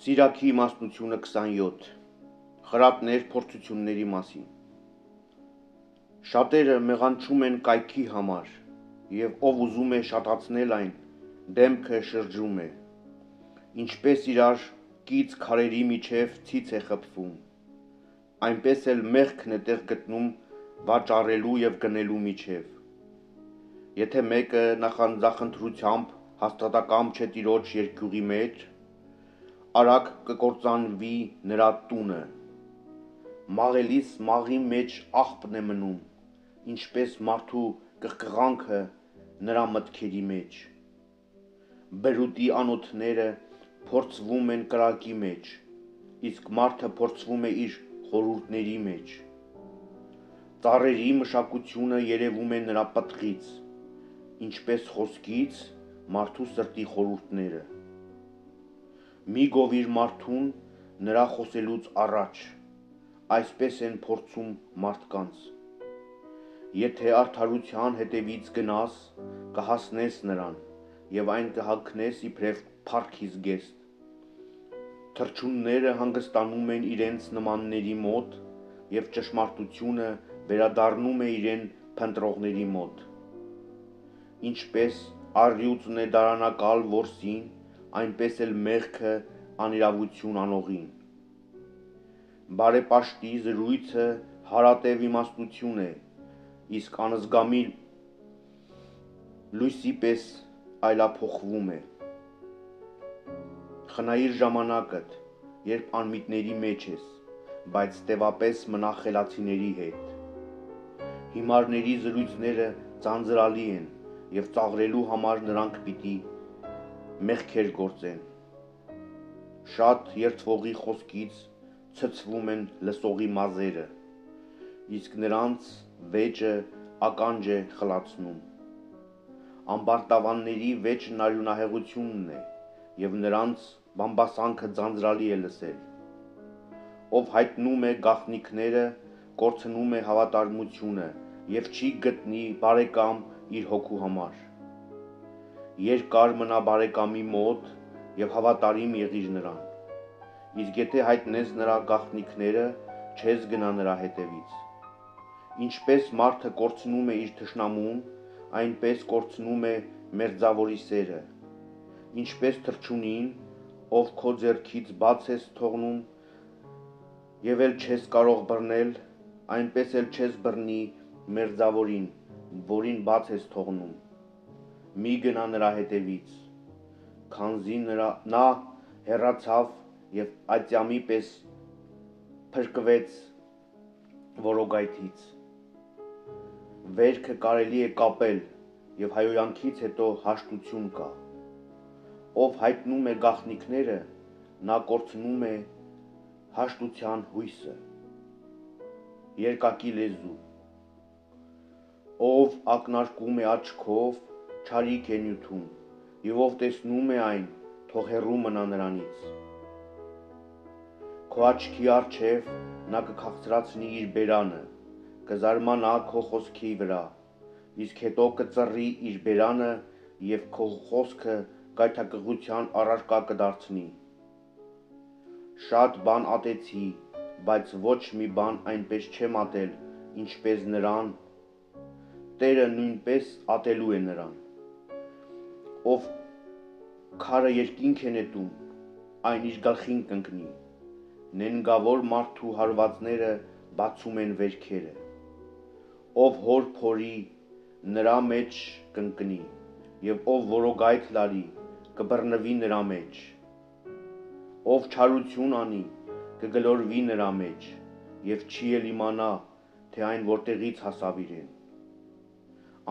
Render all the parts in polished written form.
Սիրակի իմաստնությունը 27 խրատներ փորձությունների մասին Շատերը մեղանչում են կայքի համար և ով ուզում է շատացնել այն դեմքը շրջում է ինչպես իրար կից քարերի միջև ցից է խփվում այնպես էլ մեղքն է տեղ գտնում վաճառելու և գնելու միջև Եթե մեկը նախանձախնդրությամբ հաստատակամ չէ տիրոջ երկյուղի մեջ արագ կկործանվի նրա տունը Մաղելիս մաղի մեջ աղբն է մնում ինչպես մարդու կղկղանքը նրա մտքերի մեջ Բրուտի անոթները փորձվում են կրակի մեջ իսկ մարդը փորձվում է իր խորհուրդների մեջ Ծառերի մշակությունը երևում է նրա պտղից ինչպես խոսքից մարդու սրտի խորհուրդները Մի գովիր մարդուն նրա խոսելուց առաջ Այսպես են փորձում մարդկանց Եթե արդարության հետևից գնաս կհասնես նրան և այն կհագնես իբրև փառքի զգեստ Թռչունները հանգստանում են իրենց նմանների մոտ և ճշմարտությունը վերադառնում է իրեն փնտրողների մոտ Ինչպես առյուծն է դարանակալ որսին այնպես էլ մեղքը անիրավություն անողին Բարեպաշտի զրույցը հարատև իմաստություն է իսկ անզգամի լույսի պես այլափոխվում է Խնայիր ժամանակդ երբ անմիտների մեջ ես բայց տևապես մնա խելացիների հետ Հիմարների զրույցները ձանձրալի են և ծաղրելու համար նրանք պիտի մեղքեր գործեն Շատ երդվողի խոսքից ցցվում են լսողի մազերը իսկ նրանց վեճը ականջ է խլացնում Ամբարտավանների վեճն արյունահեղությունն է և նրանց բամբասանքը ձանձրալի է լսել Ով հայտնում է գաղտնիքները կորցնում է հավատարմությունը և չի գտնի բարեկամ իր հոգու համար Երկար մնա բարեկամի մոտ և հավատարիմ եղիր նրան Իսկ եթե հայտնես նրա գաղտնիքները չես գնա նրա հետևից Ինչպես մարդը կորցնում է իր թշնամուն այնպես կորցնում է մերձավորի սերը Ինչպես թռչունին ով քո ձեռքից բաց ես թողնում և էլ չես կարող բռնել այնպես էլ չես բռնի մերձավորին որին բաց ես թողնում Մի գնա նրա հետևից Քանզի նա հեռացավ և ատյամի պես փրկվեց որոգայթից Վերքը կարելի է կապել և հայհոյանքից հետո հաշտություն կա Ով հայտնում է գաղտնիքները նա կորցնում է հաշտության հույսը Երկակի լեզու Ով ակնարկում է աչքով չարիք է նյութում և ով տեսնում է այն թող հեռու մնա նրանից Քո աչքի առջև նա կքաղցրացնի իր բերանը կզարմանա քո խոսքի վրա իսկ հետո կծռի իր բերանը և քո խոսքը գայթակղության առարկա կդարձնի Շատ բան ատեցի բայց ոչ մի բան այնպես չեմ ատել ինչպես նրան Տերը նույնպես ատելու է նրան Ով քարը երկինք է նետում այն իր գլխին կընկնի Նենգավոր մարդու հարվածները բացում են վերքերը Ով հոր փորի նրա մեջ կընկնի և ով որոգայթ լարի կբռնվի նրա մեջ Ով չարություն անի կգլորվի նրա մեջ և չի էլ իմանա թե այն որտեղից հասավ իրեն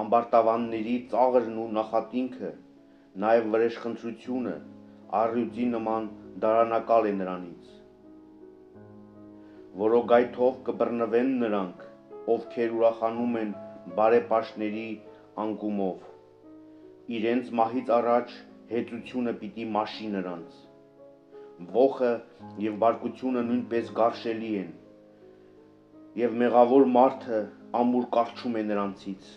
Ամբարտավանների ծաղրն ու նախատինքը նաև վրեժխնդրությունը առյուծի նման դարանակալ է նրանից Որոգայթով կբռնվեն նրանք ովքեր ուրախանում են բարեպաշտների անկումով Իրենց մահից առաջ հեծությունը պիտի մաշի նրանց Ոխը և բարկությունը նույնպես գարշելի են և մեղավոր մարդը ամուր կառչում է նրանցից